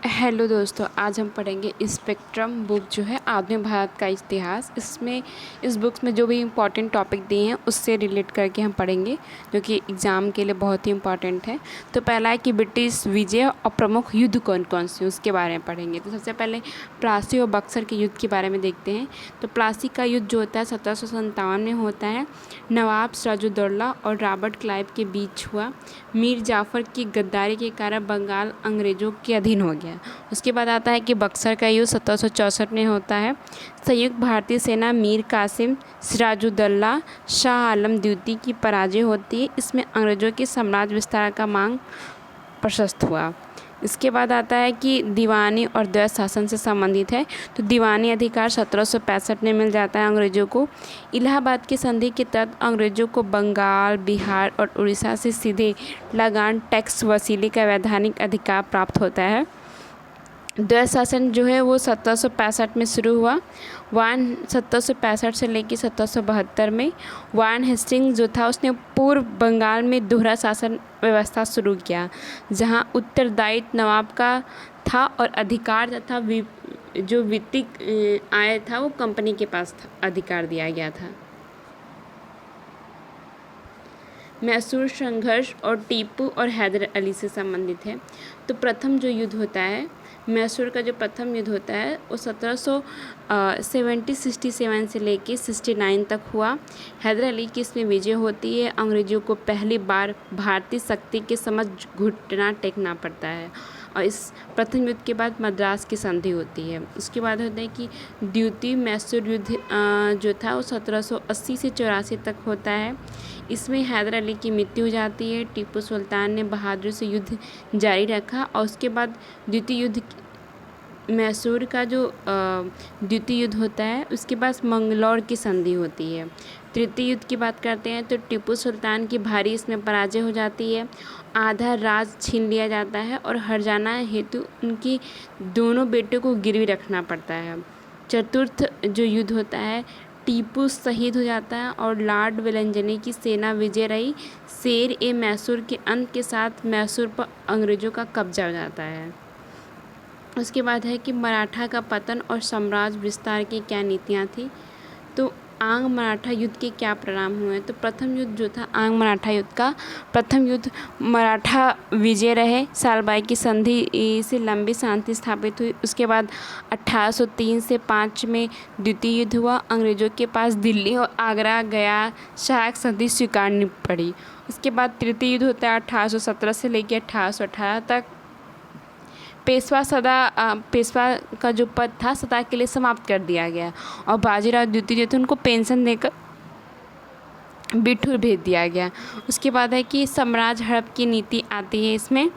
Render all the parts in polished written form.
Hello दोस्तों, आज हम पढ़ेंगे स्पेक्ट्रम बुक जो है आधुनिक भारत का इतिहास। इस बुक्स में जो भी इम्पोर्टेंट टॉपिक दिए हैं उससे रिलेट करके हम पढ़ेंगे, जो कि एग्ज़ाम के लिए बहुत ही इम्पोर्टेंट है। तो पहला है कि ब्रिटिश विजय और प्रमुख युद्ध कौन कौन से, उसके बारे में पढ़ेंगे। तो सबसे पहले प्लासी और बक्सर के युद्ध के बारे में देखते हैं। तो प्लासी का युद्ध जो होता है 1757 में होता है। नवाब सिराजुद्दौला और रॉबर्ट क्लाइव के बीच हुआ। मीर जाफ़र की गद्दारी के कारण बंगाल अंग्रेज़ों के अधीन हो गया। उसके बाद आता है कि बक्सर का युद्ध 1764 में होता है। संयुक्त भारतीय सेना मीर कासिम, सिराजुद्दौला, शाह आलम द्वितीय की पराजय होती है। इसमें अंग्रेज़ों के साम्राज्य विस्तार का मांग प्रशस्त हुआ। इसके बाद आता है कि दीवानी और द्वैत शासन से संबंधित है। तो दीवानी अधिकार 1765 में मिल जाता है अंग्रेज़ों को। इलाहाबाद की संधि के तहत अंग्रेज़ों को बंगाल, बिहार और उड़ीसा से सीधे लगान टैक्स वसूली का वैधानिक अधिकार प्राप्त होता है। द्वैत शासन जो है वो 1765 में शुरू हुआ। 1765 से लेकर 1772 में वान हेस्टिंग जो था उसने पूर्व बंगाल में दोहरा शासन व्यवस्था शुरू किया, जहां उत्तरदायित्व नवाब का था और अधिकार तथा जो वित्तीय आय था वो कंपनी के पास अधिकार दिया गया था। मैसूर संघर्ष और टीपू और हैदर अली से संबंधित है। तो प्रथम जो युद्ध होता है, मैसूर का जो प्रथम युद्ध होता है वो 1767 से लेके 69 तक हुआ। हैदर अली की इसमें विजय होती है। अंग्रेज़ों को पहली बार भारतीय शक्ति के समक्ष घुटना टेकना पड़ता है और इस प्रथम युद्ध के बाद मद्रास की संधि होती है। उसके बाद होता है कि द्वितीय मैसूर युद्ध जो था वो 1780 से 84 तक होता है। इसमें हैदर अली की मृत्यु हो जाती है। टीपू सुल्तान ने बहादुरी से युद्ध जारी रखा और उसके बाद द्वितीय युद्ध मैसूर का जो द्वितीय युद्ध होता है उसके बाद मंगलौर की संधि होती है। तृतीय युद्ध की बात करते हैं तो टीपू सुल्तान की भारी इसमें पराजय हो जाती है। आधा राज छीन लिया जाता है और हर्जाना हेतु उनकी दोनों बेटों को गिरवी रखना पड़ता है। चतुर्थ जो युद्ध होता है, टीपू शहीद हो जाता है और लॉर्ड वेलंजनी की सेना विजय रही। शेर ए मैसूर के अंत के साथ मैसूर पर अंग्रेज़ों का कब्जा हो जाता है। उसके बाद है कि मराठा का पतन और साम्राज्य विस्तार की क्या नीतियाँ थी। तो आंग मराठा युद्ध के क्या परिणाम हुए। तो प्रथम युद्ध जो था आंग मराठा युद्ध का, प्रथम युद्ध मराठा विजय रहे। सालबाई की संधि से लंबी शांति स्थापित हुई। उसके बाद 1803 से 5 में द्वितीय युद्ध हुआ। अंग्रेज़ों के पास दिल्ली और आगरा गया सहायक संधि स्वीकारनी पड़ी। उसके बाद तृतीय युद्ध होता है 1817 से लेकर 1818 तक। पेशवा का जो पद था सदा के लिए समाप्त कर दिया गया और बाजीराव द्वितीय जो थे उनको पेंशन देकर बिठूर भेज दिया गया। उसके बाद है कि साम्राज्य हड़प की नीति आती है। इसमें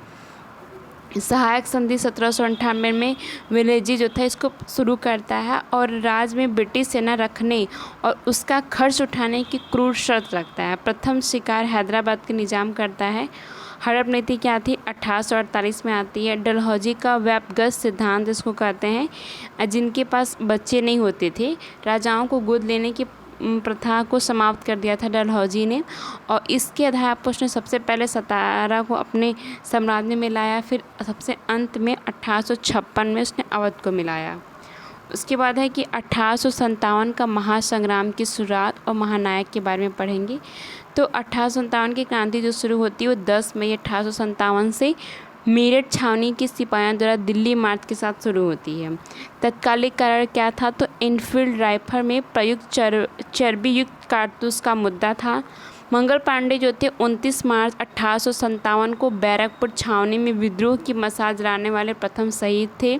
सहायक संधि 1798 में वेलेजी जो था इसको शुरू करता है और राज्य में ब्रिटिश सेना रखने और उसका खर्च उठाने की क्रूर शर्त रखता है। प्रथम शिकार हैदराबाद के निजाम करता है। हड़प नीति क्या थी, 1848 में आती है। डलहौजी का व्यपगत सिद्धांत इसको कहते हैं। जिनके पास बच्चे नहीं होते थे, राजाओं को गोद लेने की प्रथा को समाप्त कर दिया था डलहौजी ने और इसके आधार पर उसने सबसे पहले सतारा को अपने साम्राज्य में लाया। फिर सबसे अंत में 1856 में उसने अवध को मिलाया। उसके बाद है कि 1857 का महासंग्राम की शुरुआत और महानायक के बारे में पढ़ेंगे। तो 1857 की क्रांति जो शुरू होती है वो 10 मई 1857 से मेरठ छावनी के सिपाहियों द्वारा दिल्ली मार्च के साथ शुरू होती है। तत्कालिक कारण क्या था, तो इनफील्ड राइफल में प्रयुक्त चर्बी युक्त कारतूस का मुद्दा था। मंगल पांडे जो थे 29 मार्च 1857 को बैरकपुर छावनी में विद्रोह की मशाल जलाने वाले प्रथम शहीद थे।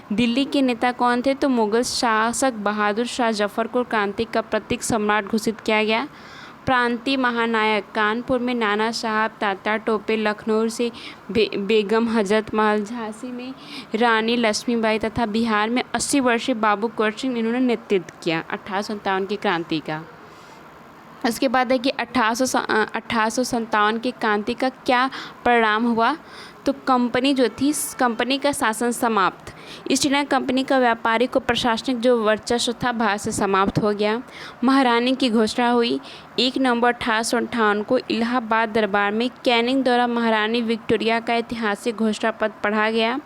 दिल्ली के नेता कौन थे, तो मुगल शासक बहादुर शाह जफर को क्रांति का प्रतीक सम्राट घोषित किया गया। प्रांतीय महानायक, कानपुर में नाना साहब, तात्या टोपे, लखनऊ से बेगम हजरत महल, झांसी में रानी लक्ष्मीबाई तथा बिहार में 80 वर्षीय बाबू कुंवर सिंह, इन्होंने नेतृत्व किया 1857 की क्रांति का। उसके बाद है कि 1857 की क्रांति का क्या परिणाम हुआ, तो कंपनी जो थी, कंपनी का शासन समाप्त। ईस्ट इंडिया कंपनी का व्यापारिक और प्रशासनिक जो वर्चस्व था भारत से समाप्त हो गया। महारानी की घोषणा हुई। 1 नवंबर 1858 को इलाहाबाद दरबार में कैनिंग द्वारा महारानी विक्टोरिया का ऐतिहासिक घोषणा पत्र पढ़ा गया।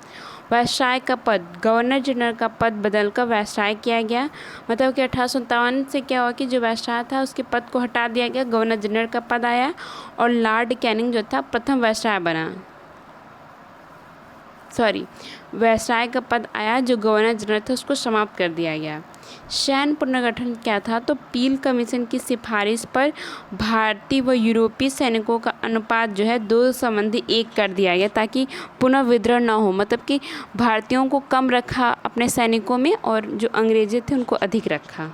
वायसराय का पद, गवर्नर जनरल का पद बदलकर वायसराय किया गया। मतलब कि 1857 से क्या हुआ कि जो वायसराय था उसके पद को हटा दिया गया, गवर्नर जनरल का पद आया और लॉर्ड कैनिंग जो था प्रथम वायसराय बना। वायसराय का पद आया, जो गवर्नर जनरल था उसको समाप्त कर दिया गया। सैन्य पुनर्गठन क्या था, तो पील कमीशन की सिफारिश पर भारतीय व यूरोपीय सैनिकों का अनुपात जो है 2:1 कर दिया गया, ताकि पुनः विद्रोह न हो। मतलब कि भारतीयों को कम रखा अपने सैनिकों में और जो अंग्रेज़ी थे उनको अधिक रखा।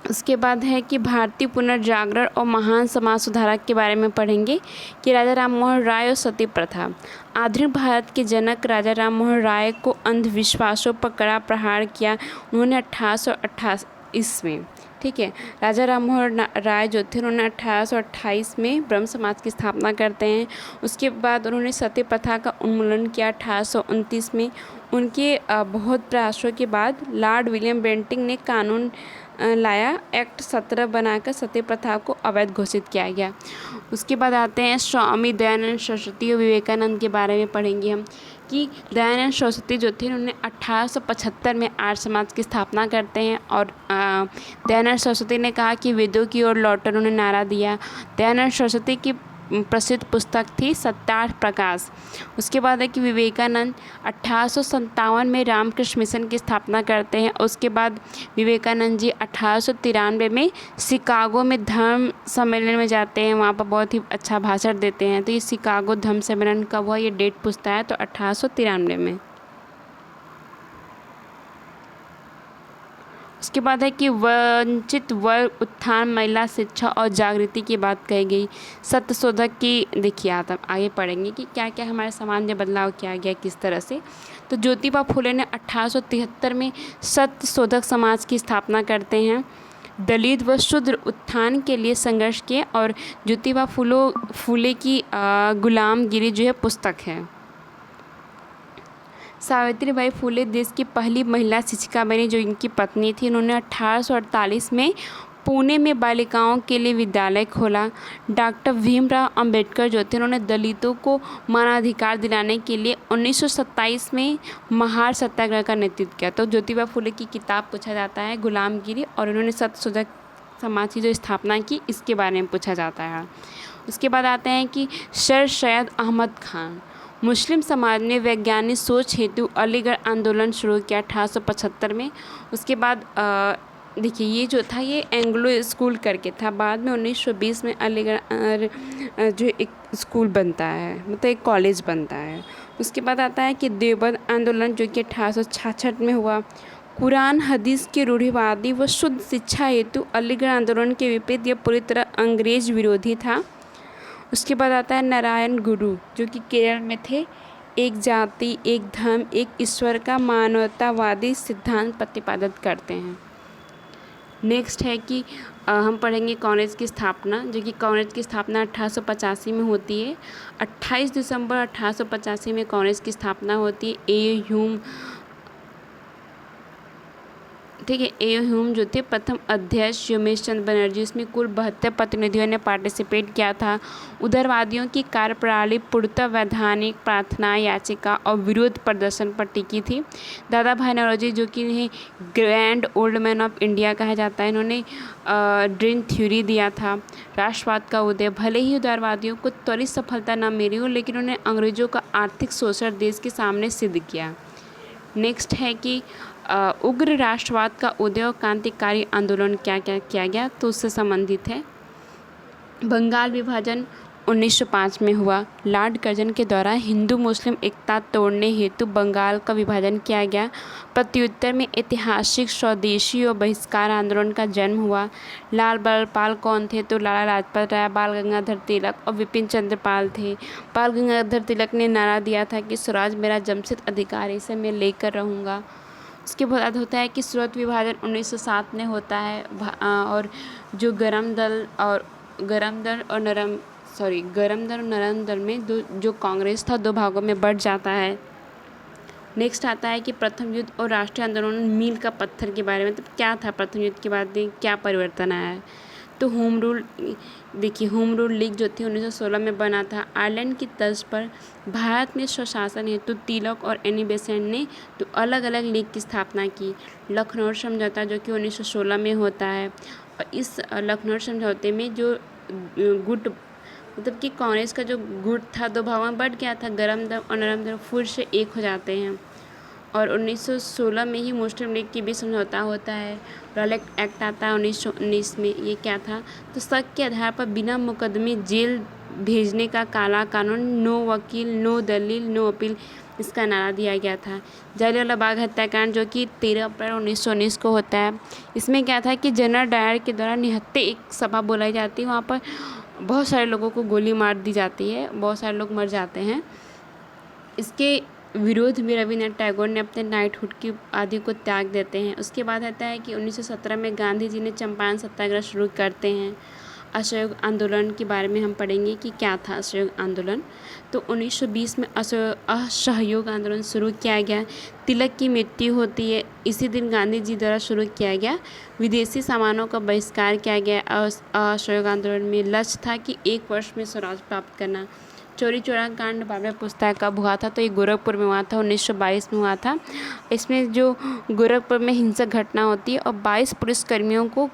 उसके बाद है कि भारतीय पुनर्जागरण और महान समाज सुधारक के बारे में पढ़ेंगे कि राजा राम मोहन राय और सती प्रथा। आधुनिक भारत के जनक राजा राम मोहन राय को अंधविश्वासों पर कड़ा प्रहार किया उन्होंने 1828 में। ठीक है, राजा राम मोहन राय जो थे उन्होंने 1828 में ब्रह्म समाज की स्थापना करते हैं। उसके बाद उन्होंने सती प्रथा का उन्मूलन किया 1829 में। उनके बहुत प्रयासों के बाद लॉर्ड विलियम बेंटिंक ने कानून लाया, एक्ट 17 बनाकर सती प्रथा को अवैध घोषित किया गया। उसके बाद आते हैं स्वामी दयानंद सरस्वती और विवेकानंद के बारे में पढ़ेंगे हम कि दयानंद सरस्वती जो थे उन्होंने 1875 में आर्य समाज की स्थापना करते हैं और दयानंद सरस्वती ने कहा कि वेदों की ओर लौटो, उन्होंने नारा दिया। दयानंद सरस्वती की प्रसिद्ध पुस्तक थी सत्यार्थ प्रकाश। उसके बाद है कि विवेकानंद 1857 में रामकृष्ण मिशन की स्थापना करते हैं। उसके बाद विवेकानंद जी 1893 में शिकागो में धर्म सम्मेलन में जाते हैं, वहाँ पर बहुत ही अच्छा भाषण देते हैं। तो ये शिकागो धर्म सम्मेलन कब हुआ, ये डेट पूछता है, तो 1893 में। उसके बाद है कि वंचित वर्ग उत्थान, महिला शिक्षा और जागृति की बात कही गई। सत्यशोधक की देखिए आप आगे पढ़ेंगे कि क्या क्या हमारे समाज में बदलाव किया गया किस तरह से। तो ज्योतिबा फुले ने 1873 में सत्यशोधक समाज की स्थापना करते हैं। दलित व शूद्र उत्थान के लिए संघर्ष किए और ज्योतिबा फुले की गुलामगिरी जो है पुस्तक है। सावित्रीबाई फुले देश की पहली महिला शिक्षिका बनी, जो इनकी पत्नी थी। उन्होंने 1848 में पुणे में बालिकाओं के लिए विद्यालय खोला। डॉक्टर भीमराव अंबेडकर जो थे उन्होंने दलितों को मानवाधिकार दिलाने के लिए 1927 में महार सत्याग्रह का नेतृत्व किया। तो ज्योतिबा फुले की किताब पूछा जाता है गुलामगिरी, और उन्होंने सत्यशोधक समाज की जो स्थापना की इसके बारे में पूछा जाता है। उसके बाद आते हैं कि सर सैयद अहमद खान, मुस्लिम समाज ने वैज्ञानिक सोच हेतु अलीगढ़ आंदोलन शुरू किया 1875 में। उसके बाद देखिए ये जो था ये एंग्लो स्कूल करके था, बाद में 1920 में अलीगढ़ जो एक स्कूल बनता है, मतलब एक कॉलेज बनता है। उसके बाद आता है कि देवबंद आंदोलन जो कि 1866 में हुआ। कुरान हदीस के रूढ़िवादी व शुद्ध शिक्षा हेतु अलीगढ़ आंदोलन के विपरीत यह पूरी तरह अंग्रेज विरोधी था। उसके बाद आता है नारायण गुरु जो कि केरल में थे। एक जाति, एक धर्म, एक ईश्वर का मानवतावादी सिद्धांत प्रतिपादित करते हैं। नेक्स्ट है कि हम पढ़ेंगे कांग्रेस की स्थापना, जो कि कांग्रेस की स्थापना 1885 में होती है। 28 दिसंबर 1885 में कांग्रेस की स्थापना होती है। ए ह्यूम, ठीक है, ए ह्यूम जो थे प्रथम अध्यक्ष, योमेश चंद्र बनर्जी, इसमें कुल 72 प्रतिनिधियों ने पार्टिसिपेट किया था। उदारवादियों की कार्यप्रणाली पूर्णतः वैधानिक प्रार्थना, याचिका और विरोध प्रदर्शन पर टिकी थी। दादा भाई नौरोजी जो कि इन्हें grand old man of India कहा जाता है, इन्होंने ड्रीम थ्योरी दिया था। राष्ट्रवाद का उदय, भले ही उदारवादियों को त्वरित सफलता न मिली हो, लेकिन उन्होंने अंग्रेजों का आर्थिक शोषण देश के सामने सिद्ध किया। नेक्स्ट है कि उग्र राष्ट्रवाद का उदय और क्रांतिकारी आंदोलन क्या क्या किया गया, तो उससे संबंधित है। बंगाल विभाजन 1905 में हुआ। लॉर्ड कर्जन के द्वारा हिंदू मुस्लिम एकता तोड़ने हेतु बंगाल का विभाजन किया गया। प्रत्युत्तर में ऐतिहासिक स्वदेशी और बहिष्कार आंदोलन का जन्म हुआ। लाल बलपाल कौन थे, तो लाला लाजपत राय, बाल गंगाधर तिलक और विपिन चंद्र पाल थे। बाल गंगाधर तिलक ने नारा दिया था कि स्वराज मेरा जमशेद अधिकार, इसे मैं लेकर रहूँगा। उसके बाद होता है कि सूरत विभाजन 1907 में होता है और जो गरम दल और नरम दल में जो कांग्रेस था दो भागों में बढ़ जाता है। नेक्स्ट आता है कि प्रथम युद्ध और राष्ट्रीय आंदोलन मील का पत्थर के बारे में, मतलब क्या था प्रथम युद्ध के बाद क्या परिवर्तन आया है। तो होम रूल देखिए, होम रूल लीग जो थी 1916 में बना था। आयरलैंड की तर्ज पर भारत में स्वशासन हेतु तिलक और एनी बेसेंट ने तो अलग अलग लीग की स्थापना की। लखनऊ समझौता जो कि 1916 में होता है, और इस लखनऊ समझौते में जो गुट मतलब कि कांग्रेस का जो गुट था दो भागों में बट गया था, गरम दल और नरम दल फिर से एक हो जाते हैं। और 1916 में ही मुस्लिम लीग की भी समझौता होता है। रॉयल एक्ट आता है 1919 में। ये क्या था, तो शक के आधार पर बिना मुकदमे जेल भेजने का काला कानून, नो वकील, नो दलील, नो अपील, इसका नारा दिया गया था। जलियांवाला बाग हत्याकांड जो कि 13 अप्रैल 1919 को होता है। इसमें क्या था कि जनरल डायर के द्वारा निहत्थे एक सभा बुलाई जाती है, वहाँ पर बहुत सारे लोगों को गोली मार दी जाती है, बहुत सारे लोग मर जाते हैं। इसके विरोध में रविन्द्रनाथ टैगोर ने अपने नाइटहुड की उपाधि को त्याग देते हैं। उसके बाद आता है कि 1917 में गांधी जी ने चंपारण सत्याग्रह शुरू करते हैं। असहयोग आंदोलन के बारे में हम पढ़ेंगे कि क्या था असहयोग आंदोलन। तो 1920 में असहयोग आंदोलन शुरू किया गया। तिलक की मृत्यु होती है, इसी दिन गांधी जी द्वारा शुरू किया गया। विदेशी सामानों का बहिष्कार किया गया। असहयोग आंदोलन में लक्ष्य था कि 1 वर्ष में स्वराज प्राप्त करना। चोरी चौरा कांड बाबरा पुस्तक कब हुआ था, तो ये गोरखपुर में हुआ था, 1922 में हुआ था। इसमें जो गोरखपुर में हिंसक घटना होती है और 22 पुलिसकर्मियों को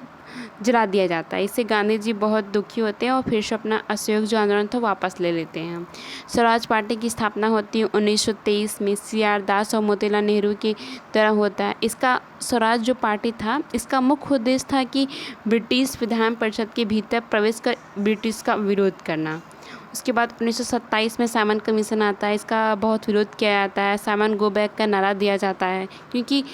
जला दिया जाता है। इससे गांधी जी बहुत दुखी होते हैं और फिर से अपना असहयोग जो आंदोलन था वापस ले लेते हैं। स्वराज पार्टी की स्थापना होती है 1923 में। CR दास और मोतीलाल नेहरू के द्वारा होता है। इसका स्वराज जो पार्टी था, इसका मुख्य उद्देश्य था कि ब्रिटिश विधान परिषद के भीतर प्रवेश कर ब्रिटिश का विरोध करना। उसके बाद 1927 में साइमन कमीशन आता है। इसका बहुत विरोध किया जाता है। साइमन गो बैक का नारा दिया जाता है, क्योंकि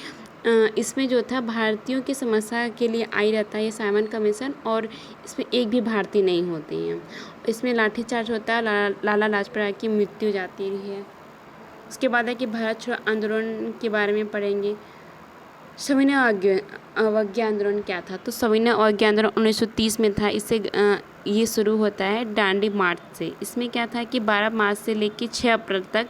इसमें जो था भारतीयों की समस्या के लिए आई रहता है ये साइमन कमीशन, और इसमें एक भी भारतीय नहीं होते हैं। इसमें लाठीचार्ज होता है, लाला लाजपत राय की मृत्यु हो जाती है। उसके बाद है कि भारत छोड़ो आंदोलन के बारे में पढ़ेंगे। सविनय अवज्ञा आंदोलन क्या था, तो सविनय अवज्ञा आंदोलन 1930 में था। इससे ये शुरू होता है डांडी मार्च से। इसमें क्या था कि 12 मार्च से लेकर 6 अप्रैल तक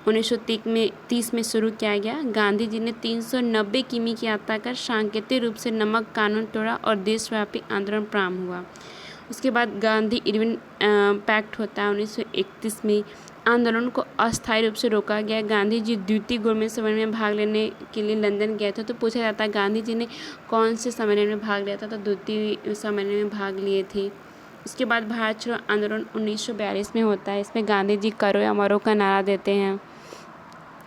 1930 में शुरू किया गया। गांधी जी ने 390 किमी की यात्रा कर सांकेतिक रूप से नमक कानून तोड़ा और देशव्यापी आंदोलन प्रारंभ हुआ। उसके बाद गांधी इरविन पैक्ट होता है 1931 में। आंदोलन को अस्थायी रूप से रोका गया। गांधी जी द्वितीय गोरमेंट सम्मेलन में भाग लेने के लिए लंदन गए थे। तो पूछा जाता है गांधी जी ने कौन से सम्मेलन में भाग लिया था, तो द्वितीय सम्मेलन में भाग लिए थे। उसके बाद भारत छोड़ो आंदोलन 1942 में होता है। इसमें गांधी जी करो या मरो का नारा देते हैं।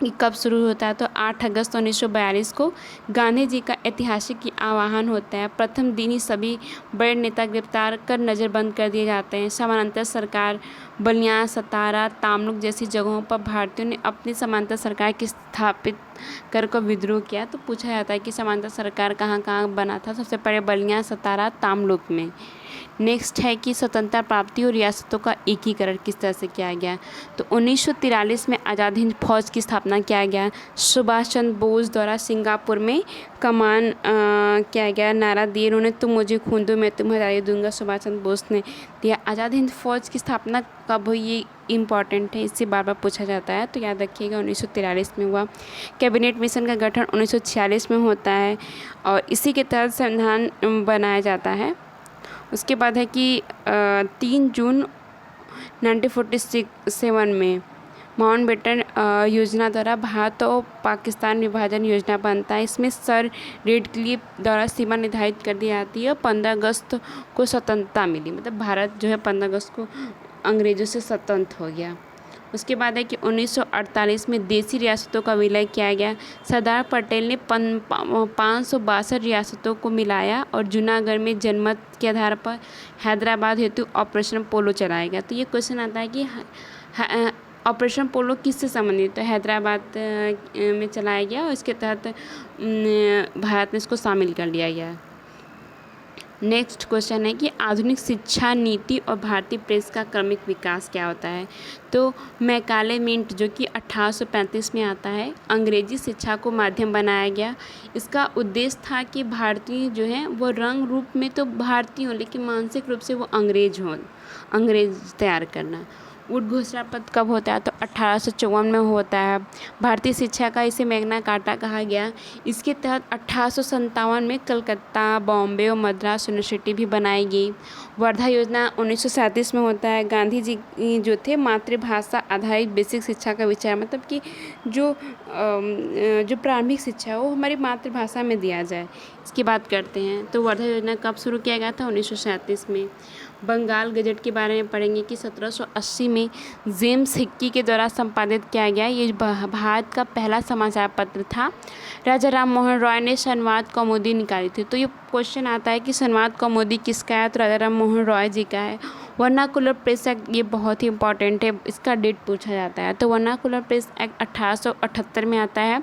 ये कब शुरू होता है, तो 8 अगस्त 1942 को गांधी जी का ऐतिहासिक आह्वान होता है। प्रथम दिन ही सभी बड़े नेता गिरफ्तार कर नज़रबंद कर दिए जाते हैं। समानांतर सरकार बलिया, सतारा, तामलुक जैसी जगहों पर भारतीयों ने अपनी समानांतर सरकार की स्थापित कर को विद्रोह किया। तो पूछा जाता है कि समानांतर सरकार कहाँ कहाँ बना था, सबसे पहले बलिया, सतारा, तामलुक में। नेक्स्ट है कि स्वतंत्रता प्राप्ति और रियासतों का एकीकरण किस तरह से किया गया, तो 1943 में आज़ाद हिंद फौज की स्थापना किया गया। सुभाष चंद्र बोस द्वारा सिंगापुर में कमान किया गया, नारा दिए उन्होंने, तुम मुझे खून दो मैं तुम्हें आज़ादी दूंगा, सुभाष चंद्र बोस ने दिया। आज़ाद हिंद फौज की स्थापना कब हुई, ये इम्पॉर्टेंट है, इससे बार बार पूछा जाता है, तो याद रखिएगा 1943 में हुआ। कैबिनेट मिशन का गठन 1946 में होता है और इसी के तहत संविधान बनाया जाता है। उसके बाद है कि 3 जून 1947 में माउंटबेटन योजना द्वारा भारत और पाकिस्तान विभाजन योजना बनता है। इसमें सर रेडक्लिफ द्वारा सीमा निर्धारित कर दी जाती है और 15 अगस्त को स्वतंत्रता मिली, मतलब भारत जो है 15 अगस्त को अंग्रेज़ों से स्वतंत्र हो गया। उसके बाद है कि 1948 में देशी रियासतों का विलय किया गया। सरदार पटेल ने 562 रियासतों को मिलाया और जूनागढ़ में जनमत के आधार पर हैदराबाद हेतु ऑपरेशन पोलो चलाया गया। तो ये क्वेश्चन आता है कि ऑपरेशन पोलो किससे संबंधित, तो हैदराबाद में चलाया गया और इसके तहत भारत में इसको शामिल कर लिया गया। नेक्स्ट क्वेश्चन है कि आधुनिक शिक्षा नीति और भारतीय प्रेस का क्रमिक विकास क्या होता है, तो मैकाले मिंट जो कि 1835 में आता है, अंग्रेजी शिक्षा को माध्यम बनाया गया। इसका उद्देश्य था कि भारतीय जो हैं वो रंग रूप में तो भारतीय हों लेकिन मानसिक रूप से वो अंग्रेज हों, अंग्रेज तैयार करना। उद्घोषणा पत्र कब होता है? तो 1854 में होता है। भारतीय शिक्षा का इसे मैग्ना कार्टा कहा गया। इसके तहत 1857 में कलकत्ता, बॉम्बे और मद्रास यूनिवर्सिटी भी बनाई गई। वर्धा योजना 1937 में होता है। गांधी जी जो थे मातृभाषा आधारित बेसिक शिक्षा का विचार, मतलब कि जो प्रारंभिक शिक्षा है वो हमारी मातृभाषा में दिया जाए, इसकी बात करते हैं। तो वर्धा योजना कब शुरू किया गया था? 1937 में। बंगाल गजट के बारे में पढ़ेंगे कि 1780 में जेम्स हिक्की के द्वारा संपादित किया गया। ये भारत का पहला समाचार पत्र था। राजा राम मोहन रॉय ने संवाद कौमुदी निकाली थी। तो ये क्वेश्चन आता है कि संवाद कौमुदी किसका है? तो राजा राम मोहन रॉय जी का है। वर्नाकुलर प्रेस एक्ट, ये बहुत ही इंपॉर्टेंट है, इसका डेट पूछा जाता है। तो वर्नाकुलर प्रेस एक्ट 1878 में आता है।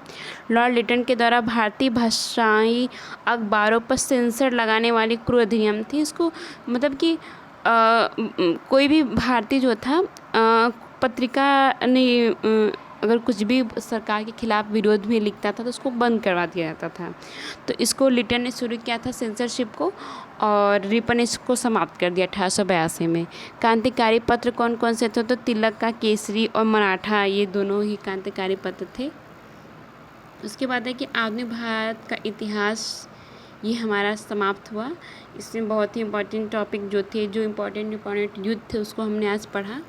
लॉर्ड लिटन के द्वारा भारतीय भाषाई अखबारों पर सेंसर लगाने वाली क्रू अधिनियम थी। इसको मतलब कि कोई भी भारतीय जो था पत्रिका ने अगर कुछ भी सरकार के खिलाफ विरोध में लिखता था तो उसको बंद करवा दिया जाता था। तो इसको लिटन ने शुरू किया था सेंसरशिप को, और रिपन इसको समाप्त कर दिया 1882 में। क्रांतिकारी पत्र कौन कौन से थे? तो तिलक का केसरी और मराठा, ये दोनों ही क्रांतिकारी पत्र थे। उसके बाद है कि आधुनिक भारत का इतिहास, ये हमारा समाप्त हुआ। इसमें बहुत ही इम्पोर्टेंट टॉपिक जो थे, जो इम्पोर्टेंट युद्ध थे उसको हमने आज पढ़ा।